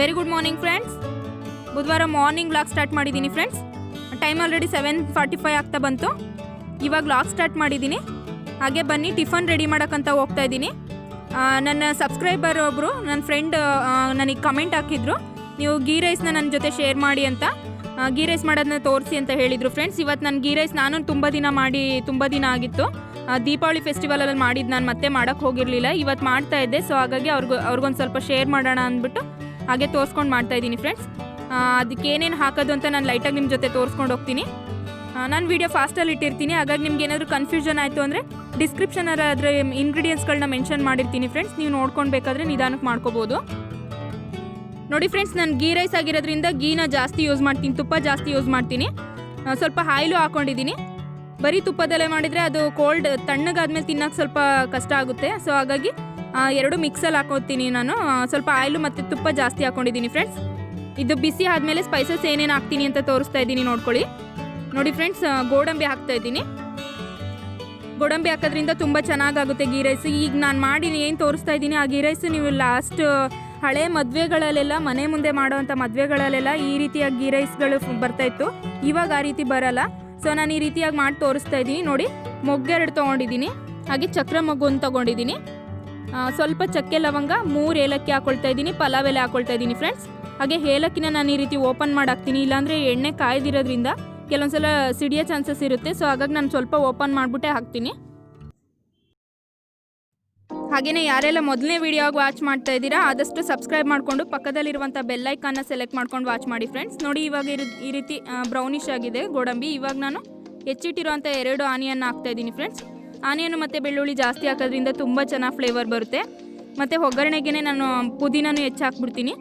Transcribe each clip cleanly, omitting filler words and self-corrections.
Very good morning friends. ಬುಧವಾರ morning vlog start ಮಾಡಿದ್ದೀನಿ friends. Time already 7:45 ಆಗ್ತಾ ಬಂತು. ಇವಾಗ ವ್ಲಾಗ್ ಸ್ಟಾರ್ಟ್ ಮಾಡಿದ್ದೀನಿ. ಹಾಗೆ ಬನ್ನಿ ಟಿಫನ್ ರೆಡಿ ಮಾಡೋಕ್ಕಂತ ಹೋಗ್ತಾ ಇದ್ದೀನಿ. ನನ್ನ ಸಬ್ಸ್ಕ್ರೈಬರ್ ಒಬ್ಬರು ನನ್ನ ಫ್ರೆಂಡ್ ನನಗೆ ಕಮೆಂಟ್ ಹಾಕಿದ್ರು, ನೀವು ಗೀ ರೈಸ್ನ ನನ್ನ ಜೊತೆ ಶೇರ್ ಮಾಡಿ ಅಂತ, ಗೀ ರೈಸ್ ಮಾಡೋದನ್ನ ತೋರಿಸಿ ಅಂತ ಹೇಳಿದರು ಫ್ರೆಂಡ್ಸ್. ಇವತ್ತು ನಾನು ಗೀ ರೈಸ್ ನಾನು ತುಂಬ ದಿನ ಆಗಿತ್ತು. ದೀಪಾವಳಿ ಫೆಸ್ಟಿವಲಲ್ಲಿ ಮಾಡಿದ್ದು, ನಾನು ಮತ್ತೆ ಮಾಡೋಕ್ಕೆ ಹೋಗಿರಲಿಲ್ಲ. ಇವತ್ತು ಮಾಡ್ತಾ ಇದ್ದೆ. ಸೊ ಹಾಗಾಗಿ ಅವ್ರಿಗೊಂದು ಸ್ವಲ್ಪ ಶೇರ್ ಮಾಡೋಣ ಅಂದ್ಬಿಟ್ಟು ಹಾಗೆ ತೋರಿಸ್ಕೊಂಡು ಮಾಡ್ತಾಯಿದ್ದೀನಿ ಫ್ರೆಂಡ್ಸ್. ಅದಕ್ಕೆ ಏನೇನು ಹಾಕೋದು ಅಂತ ನಾನು ಲೈಟಾಗಿ ನಿಮ್ಮ ಜೊತೆ ತೋರಿಸ್ಕೊಂಡು ಹೋಗ್ತೀನಿ. ನಾನು ವೀಡಿಯೋ ಫಾಸ್ಟಲ್ಲಿ ಇಟ್ಟಿರ್ತೀನಿ. ಹಾಗಾಗಿ ನಿಮ್ಗೆ ಏನಾದರೂ ಕನ್ಫ್ಯೂಷನ್ ಆಯಿತು ಅಂದರೆ ಡಿಸ್ಕ್ರಿಪ್ಷನಲ್ಲಿ ಅದರ ಇಂಗ್ರೀಡಿಯೆಂಟ್ಸ್ಗಳನ್ನ ಮೆನ್ಷನ್ ಮಾಡಿರ್ತೀನಿ ಫ್ರೆಂಡ್ಸ್. ನೀವು ನೋಡ್ಕೊಂಡು ಬೇಕಾದರೆ ನಿಧಾನಕ್ಕೆ ಮಾಡ್ಕೋಬೋದು. ನೋಡಿ ಫ್ರೆಂಡ್ಸ್, ನಾನು ಗೀ ರೈಸ್ ಆಗಿರೋದ್ರಿಂದ ಗೀನ ಜಾಸ್ತಿ ಯೂಸ್ ಮಾಡ್ತೀನಿ, ತುಪ್ಪ ಜಾಸ್ತಿ ಯೂಸ್ ಮಾಡ್ತೀನಿ. ಸ್ವಲ್ಪ ಆಯಿಲು ಹಾಕ್ಕೊಂಡಿದ್ದೀನಿ. ಬರೀ ತುಪ್ಪದಲ್ಲೇ ಮಾಡಿದರೆ ಅದು ಕೋಲ್ಡ್ ತಣ್ಣಗಾದ್ಮೇಲೆ ತಿನ್ನೋಕ್ಕೆ ಸ್ವಲ್ಪ ಕಷ್ಟ ಆಗುತ್ತೆ. ಸೊ ಹಾಗಾಗಿ ಎರಡು ಮಿಕ್ಸಲ್ಲಿ ಹಾಕೋತೀನಿ ನಾನು. ಸ್ವಲ್ಪ ಆಯಿಲು ಮತ್ತು ತುಪ್ಪ ಜಾಸ್ತಿ ಹಾಕ್ಕೊಂಡಿದ್ದೀನಿ ಫ್ರೆಂಡ್ಸ್. ಇದು ಬಿಸಿ ಆದಮೇಲೆ ಸ್ಪೈಸಸ್ ಏನೇನು ಹಾಕ್ತೀನಿ ಅಂತ ತೋರಿಸ್ತಾ ಇದ್ದೀನಿ, ನೋಡ್ಕೊಳ್ಳಿ. ನೋಡಿ ಫ್ರೆಂಡ್ಸ್, ಗೋಡಂಬಿ ಹಾಕ್ತಾ ಇದ್ದೀನಿ. ಗೋಡಂಬಿ ಹಾಕೋದ್ರಿಂದ ತುಂಬ ಚೆನ್ನಾಗಾಗುತ್ತೆ ಗೀ ರೈಸ್. ಈಗ ನಾನು ಮಾಡಿ ಏನು ತೋರಿಸ್ತಾ ಇದ್ದೀನಿ ಆ ಗೀ ರೈಸ್ ನೀವು ಲಾಸ್ಟ್ ಹಳೆ ಮದುವೆಗಳಲ್ಲೆಲ್ಲ, ಮನೆ ಮುಂದೆ ಮಾಡೋವಂಥ ಮದುವೆಗಳಲ್ಲೆಲ್ಲ ಈ ರೀತಿಯಾಗಿ ಗೀ ರೈಸ್ಗಳು ಬರ್ತಾಯಿತ್ತು. ಇವಾಗ ಆ ರೀತಿ ಬರಲ್ಲ. ಸೊ ನಾನು ಈ ರೀತಿಯಾಗಿ ಮಾಡಿ ತೋರಿಸ್ತಾ ಇದ್ದೀನಿ. ನೋಡಿ, ಮೊಗ್ಗೆರಡು ತೊಗೊಂಡಿದ್ದೀನಿ. ಹಾಗೆ ಚಕ್ರ ಮೊಗ್ಗು ಒಂದು ತೊಗೊಂಡಿದ್ದೀನಿ. ಸ್ವಲ್ಪ ಚಕ್ಕೆ ಲವಂಗ, 3 ಏಲಕ್ಕಿ ಹಾಕ್ಕೊಳ್ತಾ ಇದ್ದೀನಿ. ಪಲಾವ್ ಎಲೆ ಹಾಕ್ಕೊಳ್ತಾ ಇದ್ದೀನಿ ಫ್ರೆಂಡ್ಸ್. ಹಾಗೆ ಏಲಕ್ಕಿನ ನಾನು ಈ ರೀತಿ ಓಪನ್ ಮಾಡಿ ಹಾಕ್ತೀನಿ, ಇಲ್ಲಾಂದರೆ ಎಣ್ಣೆ ಕಾಯ್ದಿರೋದ್ರಿಂದ ಕೆಲವೊಂದ್ಸಲ ಸಿಡಿಯೋ ಚಾನ್ಸಸ್ ಇರುತ್ತೆ. ಸೊ ಹಾಗಾಗಿ ನಾನು ಸ್ವಲ್ಪ ಓಪನ್ ಮಾಡಿಬಿಟ್ಟೆ ಹಾಕ್ತೀನಿ. ಹಾಗೆಯೇ ಯಾರೆಲ್ಲ ಮೊದಲನೇ ವೀಡಿಯೋಗೆ ವಾಚ್ ಮಾಡ್ತಾ ಇದ್ದೀರಾ ಆದಷ್ಟು ಸಬ್ಸ್ಕ್ರೈಬ್ ಮಾಡಿಕೊಂಡು ಪಕ್ಕದಲ್ಲಿರುವಂಥ ಬೆಲ್ಲೈಕನ್ನ ಸೆಲೆಕ್ಟ್ ಮಾಡ್ಕೊಂಡು ವಾಚ್ ಮಾಡಿ ಫ್ರೆಂಡ್ಸ್. ನೋಡಿ, ಇವಾಗ ಈ ರೀತಿ ಬ್ರೌನಿಷ್ ಆಗಿದೆ ಗೋಡಂಬಿ. ಇವಾಗ ನಾನು ಹೆಚ್ಚಿಟ್ಟಿರುವಂಥ 2 ಆನಿಯನ್ ಹಾಕ್ತಾಯಿದ್ದೀನಿ ಫ್ರೆಂಡ್ಸ್. ಆನಿಯನ್ ಮತ್ತು ಬೆಳ್ಳುಳ್ಳಿ ಜಾಸ್ತಿ ಹಾಕೋದ್ರಿಂದ ತುಂಬ ಚೆನ್ನಾಗಿ ಫ್ಲೇವರ್ ಬರುತ್ತೆ. ಮತ್ತು ಒಗ್ಗರಣೆಗೆ ನಾನು ಪುದೀನೂ ಹೆಚ್ಚು ಹಾಕ್ಬಿಡ್ತೀನಿ.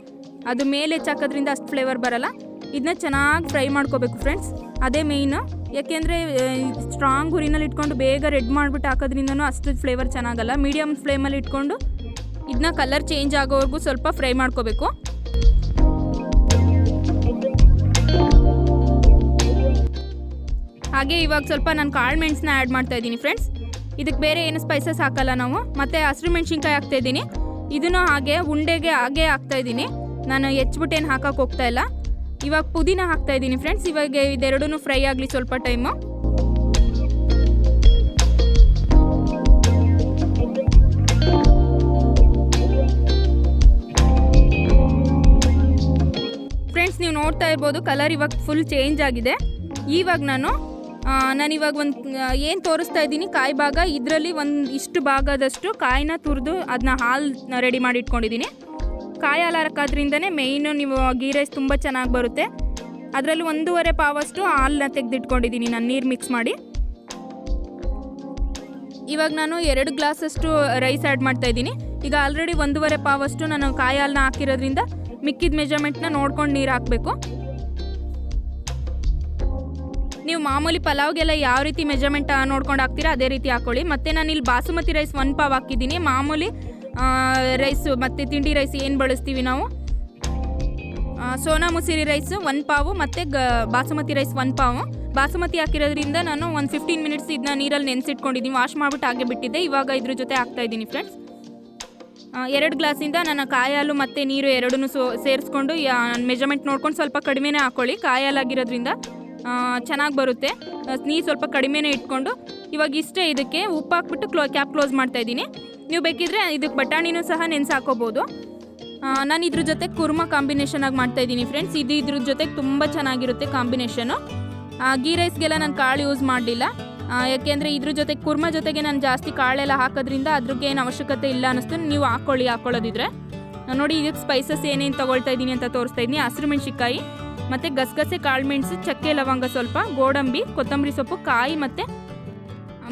ಅದು ಮೇಲೆ ಹೆಚ್ಚು ಹಾಕೋದ್ರಿಂದ ಅಷ್ಟು ಫ್ಲೇವರ್ ಬರಲ್ಲ. ಇದನ್ನ ಚೆನ್ನಾಗಿ ಫ್ರೈ ಮಾಡ್ಕೋಬೇಕು ಫ್ರೆಂಡ್ಸ್, ಅದೇ ಮೇಯ್ನು. ಯಾಕೆಂದರೆ ಸ್ಟ್ರಾಂಗ್ ಹುರಿನಲ್ಲಿ ಇಟ್ಕೊಂಡು ಬೇಗ ರೆಡ್ ಮಾಡಿಬಿಟ್ಟು ಹಾಕೋದ್ರಿಂದನೂ ಅಷ್ಟು ಫ್ಲೇವರ್ ಚೆನ್ನಾಗಲ್ಲ. ಮೀಡಿಯಮ್ ಫ್ಲೇಮಲ್ಲಿ ಇಟ್ಕೊಂಡು ಇದನ್ನ ಕಲರ್ ಚೇಂಜ್ ಆಗೋವರೆಗೂ ಸ್ವಲ್ಪ ಫ್ರೈ ಮಾಡ್ಕೋಬೇಕು. ಹಾಗೆ ಇವಾಗ ಸ್ವಲ್ಪ ನಾನು ಕಾಳು ಮೆಣಸನ್ನ ಆ್ಯಡ್ ಮಾಡ್ತಾಯಿದ್ದೀನಿ ಫ್ರೆಂಡ್ಸ್. ಇದಕ್ಕೆ ಬೇರೆ ಏನು ಸ್ಪೈಸಸ್ ಹಾಕಲ್ಲ ನಾವು. ಮತ್ತು ಹಸಿರು ಮೆಣಸಿನ್ಕಾಯಿ ಹಾಕ್ತಾಯಿದ್ದೀನಿ. ಇದನ್ನು ಹಾಗೆ ಉಂಡೆಗೆ ಹಾಗೆ ಹಾಕ್ತಾಯಿದ್ದೀನಿ. ನಾನು ಹೆಚ್ಚಿಬಿಟ್ಟು ಏನು ಹಾಕೋಕ್ಕೆ ಹೋಗ್ತಾ ಇಲ್ಲ. ಇವಾಗ ಪುದೀನ ಹಾಕ್ತಾಯಿದ್ದೀನಿ ಫ್ರೆಂಡ್ಸ್. ಇವಾಗ ಇದೆರಡೂ ಫ್ರೈ ಆಗಲಿ ಸ್ವಲ್ಪ ಟೈಮು. ಫ್ರೆಂಡ್ಸ್, ನೀವು ನೋಡ್ತಾ ಇರ್ಬೋದು ಕಲರ್ ಇವಾಗ ಫುಲ್ ಚೇಂಜ್ ಆಗಿದೆ. ಇವಾಗ ನಾನಿವಾಗ ಏನು ತೋರಿಸ್ತಾ ಇದ್ದೀನಿ ಕಾಯಿ ಭಾಗ, ಇದರಲ್ಲಿ ಇಷ್ಟು ಭಾಗದಷ್ಟು ಕಾಯಿನ ತುರಿದು ಅದನ್ನ ಹಾಲು ರೆಡಿ ಮಾಡಿ ಇಟ್ಕೊಂಡಿದ್ದೀನಿ. ಕಾಯಿ ಹಾಲು ಹಾಕೋದ್ರಿಂದನೇ ಮೇಯ್ನು ನೀವು ಗೀ ರೈಸ್ ತುಂಬ ಚೆನ್ನಾಗಿ ಬರುತ್ತೆ. ಅದರಲ್ಲಿ 1.5 ಪಾವಷ್ಟು ಹಾಲನ್ನ ತೆಗೆದಿಟ್ಕೊಂಡಿದ್ದೀನಿ ನಾನು ನೀರು ಮಿಕ್ಸ್ ಮಾಡಿ. ಇವಾಗ ನಾನು 2 ಗ್ಲಾಸಷ್ಟು ರೈಸ್ ಆ್ಯಡ್ ಮಾಡ್ತಾಯಿದ್ದೀನಿ. ಈಗ ಆಲ್ರೆಡಿ 1.5 ಪಾವಷ್ಟು ನಾನು ಕಾಯಿ ಹಾಲನ್ನ ಹಾಕಿರೋದ್ರಿಂದ ಮಿಕ್ಕಿದ ಮೆಜರ್ಮೆಂಟ್ನ ನೋಡ್ಕೊಂಡು ನೀರು ಹಾಕಬೇಕು. ನೀವು ಮಾಮೂಲಿ ಪಲಾವ್ಗೆಲ್ಲ ಯಾವ ರೀತಿ ಮೆಜರ್ಮೆಂಟ್ ನೋಡ್ಕೊಂಡು ಹಾಕ್ತೀರಾ ಅದೇ ರೀತಿ ಹಾಕ್ಕೊಳ್ಳಿ. ಮತ್ತು ನಾನು ಇಲ್ಲಿ ಬಾಸುಮತಿ ರೈಸ್ 1 ಪಾವ್ ಹಾಕಿದ್ದೀನಿ. ಮಾಮೂಲಿ ರೈಸು ಮತ್ತು ತಿಂಡಿ ರೈಸ್ ಏನು ಬಳಸ್ತೀವಿ ನಾವು, ಸೋನಾ ಮುಸಿರಿ ರೈಸು 1 ಪಾವು ಮತ್ತು ಬಾಸುಮತಿ ರೈಸ್ 1 ಪಾವು. ಬಾಸುಮತಿ ಹಾಕಿರೋದ್ರಿಂದ ನಾನು 15 ಮಿನಿಟ್ಸ್ ಇದನ್ನ ನೀರಲ್ಲಿ ನೆನೆಸಿಟ್ಕೊಂಡಿದ್ದೀನಿ. ವಾಶ್ ಮಾಡಿಬಿಟ್ಟು ಹಾಗೆ ಬಿಟ್ಟಿದ್ದೆ. ಇವಾಗ ಇದ್ರ ಜೊತೆ ಹಾಕ್ತಾಯಿದ್ದೀನಿ ಫ್ರೆಂಡ್ಸ್. 2 ಗ್ಲಾಸಿಂದ ನಾನು ಕಾಯಿ ಹಾಲು ಮತ್ತು ನೀರು ಎರಡನ್ನೂ ಸೇರಿಸ್ಕೊಂಡು ಮೆಜರ್ಮೆಂಟ್ ನೋಡ್ಕೊಂಡು ಸ್ವಲ್ಪ ಕಡಿಮೆನೇ ಹಾಕ್ಕೊಳ್ಳಿ. ಕಾಯಿ ಹಾಲಾಗಿರೋದ್ರಿಂದ ಚೆನ್ನಾಗಿ ಬರುತ್ತೆ. ನೀರು ಸ್ವಲ್ಪ ಕಡಿಮೆನೇ ಇಟ್ಕೊಂಡು ಇವಾಗ ಇಷ್ಟೇ. ಇದಕ್ಕೆ ಉಪ್ಪು ಹಾಕ್ಬಿಟ್ಟು ಕ್ಯಾಪ್ ಕ್ಲೋಸ್ ಮಾಡ್ತಾಯಿದ್ದೀನಿ. ನೀವು ಬೇಕಿದ್ರೆ ಇದಕ್ಕೆ ಬಟಾಣಿನೂ ಸಹ ನೆನೆಸಿ ಹಾಕೋಬೋದು. ನಾನು ಇದ್ರ ಜೊತೆ ಕುರ್ಮಾ ಕಾಂಬಿನೇಷನ್ ಆಗಿ ಮಾಡ್ತಾಯಿದ್ದೀನಿ ಫ್ರೆಂಡ್ಸ್. ಇದ್ರ ಜೊತೆ ತುಂಬ ಚೆನ್ನಾಗಿರುತ್ತೆ ಕಾಂಬಿನೇಷನು. ಗೀ ರೈಸ್ಗೆಲ್ಲ ನಾನು ಕಾಳು ಯೂಸ್ ಮಾಡಲಿಲ್ಲ, ಯಾಕೆಂದರೆ ಇದ್ರ ಜೊತೆ ಕುರ್ಮಾ ಜೊತೆಗೆ ನಾನು ಜಾಸ್ತಿ ಕಾಳೆಲ್ಲ ಹಾಕೋದ್ರಿಂದ ಅದ್ರಿಗೆ ಏನು ಅವಶ್ಯಕತೆ ಇಲ್ಲ ಅನ್ನಿಸ್ತು. ನೀವು ಹಾಕ್ಕೊಳ್ಳೋದಿದ್ರೆ ನೋಡಿ. ಇದಕ್ಕೆ ಸ್ಪೈಸಸ್ ಏನೇನು ತೊಗೊಳ್ತಾ ಇದ್ದೀನಿ ಅಂತ ತೋರಿಸ್ತಾ ಇದ್ದೀನಿ. ಹಸಿರು ಮೆಣಸಿನ್ಕಾಯಿ ಮತ್ತು ಗಸಗಸೆ, ಕಾಳು ಮೆಣಸು, ಚಕ್ಕೆ ಲವಂಗ ಸ್ವಲ್ಪ, ಗೋಡಂಬಿ, ಕೊತ್ತಂಬರಿ ಸೊಪ್ಪು, ಕಾಯಿ ಮತ್ತು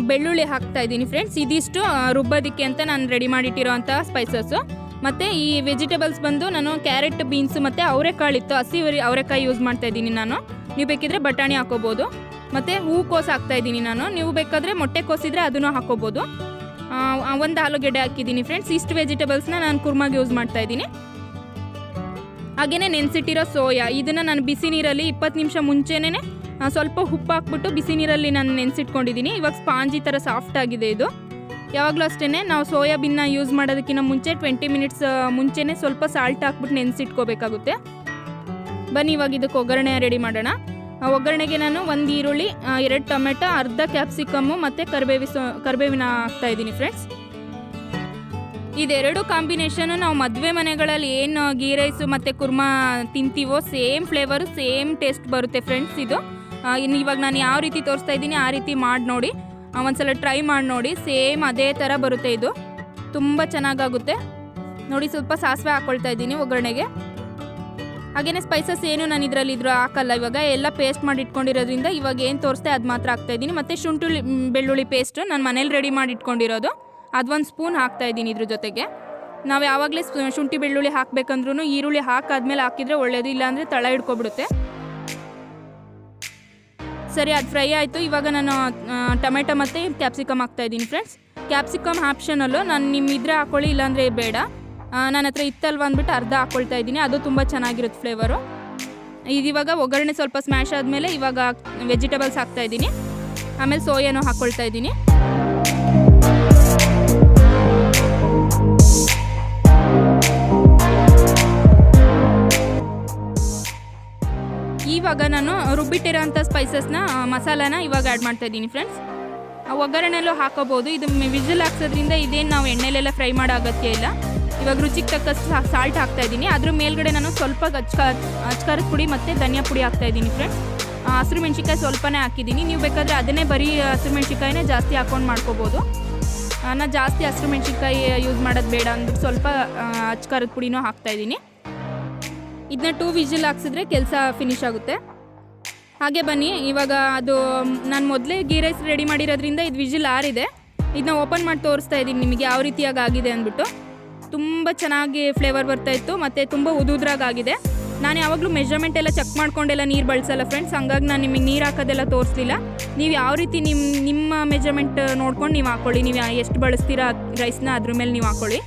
ಬೆಳ್ಳುಳ್ಳಿ ಹಾಕ್ತಾ ಇದ್ದೀನಿ ಫ್ರೆಂಡ್ಸ್. ಇದಿಷ್ಟು ರುಬ್ಬೋದಕ್ಕೆ ಅಂತ ನಾನು ರೆಡಿ ಮಾಡಿಟ್ಟಿರೋ ಅಂಥ ಸ್ಪೈಸಸ್ಸು. ಮತ್ತು ಈ ವೆಜಿಟೇಬಲ್ಸ್ ಬಂದು ನಾನು ಕ್ಯಾರೆಟ್, ಬೀನ್ಸು ಮತ್ತು ಅವರೆಕಾಳು ಇತ್ತು, ಹಸಿ ಅವರೆಕಾಯಿ ಯೂಸ್ ಮಾಡ್ತಾಯಿದ್ದೀನಿ ನಾನು. ನೀವು ಬೇಕಿದ್ರೆ ಬಟಾಣಿ ಹಾಕೋಬೋದು. ಮತ್ತು ಹೂಕೋಸು ಹಾಕ್ತಾಯಿದ್ದೀನಿ ನಾನು. ನೀವು ಬೇಕಾದರೆ ಮೊಟ್ಟೆ ಕೋಸಿದ್ರೆ ಅದನ್ನು ಹಾಕೋಬೋದು. 1 ಆಲೂಗೆಡ್ಡೆ ಹಾಕಿದ್ದೀನಿ ಫ್ರೆಂಡ್ಸ್. ಇಷ್ಟು ವೆಜಿಟೇಬಲ್ಸ್ನ ನಾನು ಕುರ್ಮಾಗೆ ಯೂಸ್ ಮಾಡ್ತಾಯಿದ್ದೀನಿ. ಹಾಗೆಯೇ ನೆನೆಸಿಟ್ಟಿರೋ ಸೋಯಾ, ಇದನ್ನು ನಾನು ಬಿಸಿ ನೀರಲ್ಲಿ 20 ನಿಮಿಷ ಮುಂಚೆನೇ ಸ್ವಲ್ಪ ಉಪ್ಪು ಹಾಕ್ಬಿಟ್ಟು ಬಿಸಿ ನೀರಲ್ಲಿ ನಾನು ನೆನೆಸಿಟ್ಕೊಂಡಿದ್ದೀನಿ. ಇವಾಗ ಸ್ಪಾಂಜಿ ಥರ ಸಾಫ್ಟ್ ಆಗಿದೆ ಇದು. ಯಾವಾಗಲೂ ಅಷ್ಟೇ ನಾವು ಸೋಯಾಬೀನ್ನ ಯೂಸ್ ಮಾಡೋದಕ್ಕಿಂತ ಮುಂಚೆ 20 ಮಿನಿಟ್ಸ್ ಮುಂಚೆನೇ ಸ್ವಲ್ಪ ಸಾಲ್ಟ್ ಹಾಕ್ಬಿಟ್ಟು ನೆನೆಸಿಟ್ಕೋಬೇಕಾಗುತ್ತೆ. ಬನ್ನಿ ಇವಾಗ ಇದಕ್ಕೆ ಒಗ್ಗರಣೆ ರೆಡಿ ಮಾಡೋಣ. ಒಗ್ಗರಣೆಗೆ ನಾನು 1 ಈರುಳ್ಳಿ, 2 ಟೊಮೆಟೊ, ಅರ್ಧ ಕ್ಯಾಪ್ಸಿಕಮ್ಮು ಮತ್ತು ಕರಿಬೇವಿನ ಹಾಕ್ತಾಯಿದ್ದೀನಿ ಫ್ರೆಂಡ್ಸ್. ಇದೆರಡು ಕಾಂಬಿನೇಷನು ನಾವು ಮದುವೆ ಮನೆಗಳಲ್ಲಿ ಏನು ಗೀ ರೈಸು ಮತ್ತು ಕುರ್ಮಾ ತಿಂತೀವೋ ಸೇಮ್ ಫ್ಲೇವರು, ಸೇಮ್ ಟೇಸ್ಟ್ ಬರುತ್ತೆ ಫ್ರೆಂಡ್ಸ್. ಇದು ಇವಾಗ ನಾನು ಯಾವ ರೀತಿ ತೋರಿಸ್ತಾ ಇದ್ದೀನಿ ಆ ರೀತಿ ಮಾಡಿ ನೋಡಿ, ಒಂದ್ಸಲ ಟ್ರೈ ಮಾಡಿ ನೋಡಿ. ಸೇಮ್ ಅದೇ ಥರ ಬರುತ್ತೆ. ಇದು ತುಂಬ ಚೆನ್ನಾಗಾಗುತ್ತೆ ನೋಡಿ. ಸ್ವಲ್ಪ ಸಾಸಿವೆ ಹಾಕ್ಕೊಳ್ತಾ ಇದ್ದೀನಿ ಒಗ್ಗರಣೆಗೆ. ಹಾಗೆಯೇ ಸ್ಪೈಸಸ್ ಏನು ನಾನು ಇದರಲ್ಲಿ ಹಾಕಲ್ಲ. ಇವಾಗ ಎಲ್ಲ ಪೇಸ್ಟ್ ಮಾಡಿ ಇಟ್ಕೊಂಡಿರೋದ್ರಿಂದ ಇವಾಗ ಏನು ತೋರಿಸ್ತೆ ಅದು ಮಾತ್ರ ಹಾಕ್ತಾಯಿದ್ದೀನಿ. ಮತ್ತು ಶುಂಠಿ ಬೆಳ್ಳುಳ್ಳಿ ಪೇಸ್ಟು ನಾನು ಮನೇಲಿ ರೆಡಿ ಮಾಡಿ ಇಟ್ಕೊಂಡಿರೋದು, ಅದು 1 ಸ್ಪೂನ್ ಹಾಕ್ತಾಯಿದ್ದೀನಿ. ಇದ್ರ ಜೊತೆಗೆ ನಾವು ಯಾವಾಗಲೇ ಶುಂಠಿ ಬೆಳ್ಳುಳ್ಳಿ ಹಾಕಬೇಕಂದ್ರೂ ಈರುಳ್ಳಿ ಹಾಕಾದ್ಮೇಲೆ ಹಾಕಿದರೆ ಒಳ್ಳೆಯದು, ಇಲ್ಲಾಂದರೆ ತಳ ಹಿಡ್ಕೊಬಿಡುತ್ತೆ. ಸರಿ, ಅದು ಫ್ರೈ ಆಯಿತು. ಇವಾಗ ನಾನು ಟೊಮೆಟೊ ಮತ್ತು ಕ್ಯಾಪ್ಸಿಕಮ್ ಹಾಕ್ತಾಯಿದ್ದೀನಿ ಫ್ರೆಂಡ್ಸ್. ಕ್ಯಾಪ್ಸಿಕಮ್ ಆಪ್ಷನಲ್ಲು, ನಾನು ನಿಮ್ಮಿದ್ರೆ ಹಾಕ್ಕೊಳ್ಳಿ, ಇಲ್ಲಾಂದರೆ ಬೇಡ. ನನ್ನ ಹತ್ರ ಇತ್ತಲ್ವ ಅಂದ್ಬಿಟ್ಟು ಅರ್ಧ ಹಾಕ್ಕೊಳ್ತಾ ಇದ್ದೀನಿ. ಅದು ತುಂಬ ಚೆನ್ನಾಗಿರುತ್ತೆ ಫ್ಲೇವರು. ಇವಾಗ ಒಗ್ಗರಣೆ ಸ್ವಲ್ಪ ಸ್ಮ್ಯಾಶ್ ಆದಮೇಲೆ ಇವಾಗ ವೆಜಿಟೇಬಲ್ಸ್ ಹಾಕ್ತಾಯಿದ್ದೀನಿ. ಆಮೇಲೆ ಸೋಯಾನೂ ಹಾಕ್ಕೊಳ್ತಾ ಇದ್ದೀನಿ. ಇವಾಗ ನಾನು ರುಬ್ಬಿಟ್ಟಿರೋ ಅಂಥ ಸ್ಪೈಸಸ್ನ ಮಸಾಲಾನ ಇವಾಗ ಆ್ಯಡ್ ಮಾಡ್ತಾಯಿದ್ದೀನಿ ಫ್ರೆಂಡ್ಸ್. ಒಗ್ಗರಣೆಲ್ಲೂ ಹಾಕೋಬೋದು. ಇದು ವಿಜಿಲ್ ಹಾಕ್ಸೋದ್ರಿಂದ ಇದೇನು ನಾವು ಎಣ್ಣೆಲೆಲ್ಲ ಫ್ರೈ ಮಾಡೋ ಅಗತ್ಯ ಇಲ್ಲ. ಇವಾಗ ರುಚಿಗೆ ತಕ್ಕಷ್ಟು ಸಾಲ್ಟ್ ಹಾಕ್ತಾಯಿದ್ದೀನಿ. ಅದ್ರ ಮೇಲ್ಗಡೆ ನಾನು ಸ್ವಲ್ಪ ಅಚ್ಕಾರದ ಪುಡಿ ಮತ್ತು ಧನಿಯಾ ಪುಡಿ ಹಾಕ್ತಾಯಿದ್ದೀನಿ ಫ್ರೆಂಡ್ಸ್. ಹಸಿರು ಮೆಣ್ಸಿಕಾಯಿ ಸ್ವಲ್ಪನೇ ಹಾಕಿದ್ದೀನಿ. ನೀವು ಬೇಕಾದರೆ ಅದನ್ನೇ ಬರೀ ಹಸಿರು ಮೆಣ್ಸಿಕಾಯಿನೇ ಜಾಸ್ತಿ ಹಾಕ್ಕೊಂಡು ಮಾಡ್ಕೋಬೋದು. ನಾನು ಜಾಸ್ತಿ ಹಸಿರು ಮೆಣ್ಸಿಕಾಯಿ ಯೂಸ್ ಮಾಡೋದು ಬೇಡ ಅಂದ್ಬಿಟ್ಟು ಸ್ವಲ್ಪ ಅಚ್ಕಾರದ ಪುಡಿನೂ ಹಾಕ್ತಾಯಿದ್ದೀನಿ. ಇದನ್ನ 2 ವಿಜಿಲ್ ಹಾಕ್ಸಿದ್ರೆ ಕೆಲಸ ಫಿನಿಶ್ ಆಗುತ್ತೆ. ಹಾಗೆ ಬನ್ನಿ ಇವಾಗ ಅದು ನಾನು ಮೊದಲೇ ಗೀ ರೈಸ್ ರೆಡಿ ಮಾಡಿರೋದ್ರಿಂದ ಇದು ವಿಜಿಲ್ ಆರಿದೆ. ಇದನ್ನ ಓಪನ್ ಮಾಡಿ ತೋರಿಸ್ತಾ ಇದ್ದೀನಿ ನಿಮಗೆ ಯಾವ ರೀತಿಯಾಗಿ ಆಗಿದೆ ಅಂದ್ಬಿಟ್ಟು. ತುಂಬ ಚೆನ್ನಾಗಿ ಫ್ಲೇವರ್ ಬರ್ತಾಯಿತ್ತು ಮತ್ತು ತುಂಬ ಉದುದ್ರಾಗಿದೆ. ನಾನು ಯಾವಾಗಲೂ ಮೆಜರ್ಮೆಂಟ್ ಎಲ್ಲ ಚೆಕ್ ಮಾಡ್ಕೊಂಡೆಲ್ಲ ನೀರು ಬಳಸಲ್ಲ ಫ್ರೆಂಡ್ಸ್. ಹಂಗಾಗಿ ನಾನು ನಿಮಗೆ ನೀರು ಹಾಕೋದೆಲ್ಲ ತೋರಿಸ್ಲಿಲ್ಲ. ನೀವು ಯಾವ ರೀತಿ ನಿಮ್ಮ ಮೆಜರ್ಮೆಂಟ್ ನೋಡ್ಕೊಂಡು ನೀವು ಹಾಕ್ಕೊಳ್ಳಿ. ನೀವು ಎಷ್ಟು ಬಳಸ್ತೀರಾ ರೈಸ್ನ ಅದ್ರ ಮೇಲೆ ನೀವು ಹಾಕ್ಕೊಳ್ಳಿ.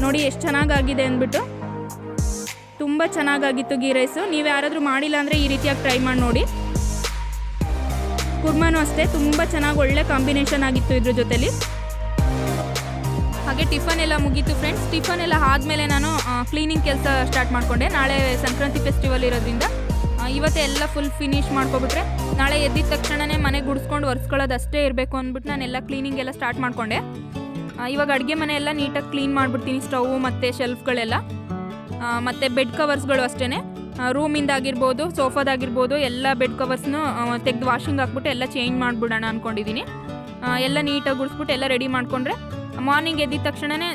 ನೋಡಿ ಎಷ್ಟು ಚೆನ್ನಾಗಾಗಿದೆ ಅಂದ್ಬಿಟ್ಟು. ತುಂಬ ಚೆನ್ನಾಗಾಗಿತ್ತು ಗೀ ರೈಸು. ನೀವು ಯಾರಾದರೂ ಮಾಡಿಲ್ಲ ಅಂದರೆ ಈ ರೀತಿಯಾಗಿ ಟ್ರೈ ಮಾಡಿ ನೋಡಿ. ಕುರ್ಮಾನೂ ಅಷ್ಟೇ ತುಂಬ ಚೆನ್ನಾಗಿ ಒಳ್ಳೆ ಕಾಂಬಿನೇಷನ್ ಆಗಿತ್ತು ಇದ್ರ ಜೊತೆಲಿ. ಹಾಗೆ ಟಿಫನ್ ಎಲ್ಲ ಮುಗೀತು ಫ್ರೆಂಡ್ಸ್. ಟಿಫನ್ ಎಲ್ಲ ಆದಮೇಲೆ ನಾನು ಕ್ಲೀನಿಂಗ್ ಕೆಲಸ ಸ್ಟಾರ್ಟ್ ಮಾಡಿಕೊಂಡೆ. ನಾಳೆ ಸಂಕ್ರಾಂತಿ ಫೆಸ್ಟಿವಲ್ ಇರೋದ್ರಿಂದ ಇವತ್ತೇ ಎಲ್ಲ ಫುಲ್ ಫಿನಿಶ್ ಮಾಡ್ಕೊಬಿಟ್ರೆ ನಾಳೆ ಎದ್ದಿದ ತಕ್ಷಣವೇ ಮನೆ ಗುಡಿಸ್ಕೊಂಡು ಒರೆಸ್ಕೊಳ್ಳೋದು ಅಷ್ಟೇ ಇರಬೇಕು ಅಂದ್ಬಿಟ್ಟು ನಾನೆಲ್ಲ ಕ್ಲೀನಿಂಗ್ ಎಲ್ಲ ಸ್ಟಾರ್ಟ್ ಮಾಡಿಕೊಂಡೆ. ಇವಾಗ ಅಡುಗೆ ಮನೆ ಎಲ್ಲ ನೀಟಾಗಿ ಕ್ಲೀನ್ ಮಾಡಿಬಿಡ್ತೀನಿ. ಸ್ಟವ್ ಮತ್ತು ಶೆಲ್ಫ್ಗಳೆಲ್ಲ ಮತ್ತು ಬೆಡ್ ಕವರ್ಸ್ಗಳು ಅಷ್ಟೇ. ರೂಮಿಂದಾಗಿರ್ಬೋದು, ಸೋಫಾದಾಗಿರ್ಬೋದು ಎಲ್ಲ ಬೆಡ್ ಕವರ್ಸ್ನು ತೆಗೆದು ವಾಷಿಂಗ್ ಹಾಕ್ಬಿಟ್ಟು ಎಲ್ಲ ಚೇಂಜ್ ಮಾಡಿಬಿಡೋಣ ಅಂದ್ಕೊಂಡಿದ್ದೀನಿ. ಎಲ್ಲ ನೀಟಾಗಿ ಗುಡಿಸ್ಬಿಟ್ಟು ಎಲ್ಲ ರೆಡಿ ಮಾಡಿಕೊಂಡ್ರೆ ಮಾರ್ನಿಂಗ್ ಎದ್ದಿದ ತಕ್ಷಣವೇ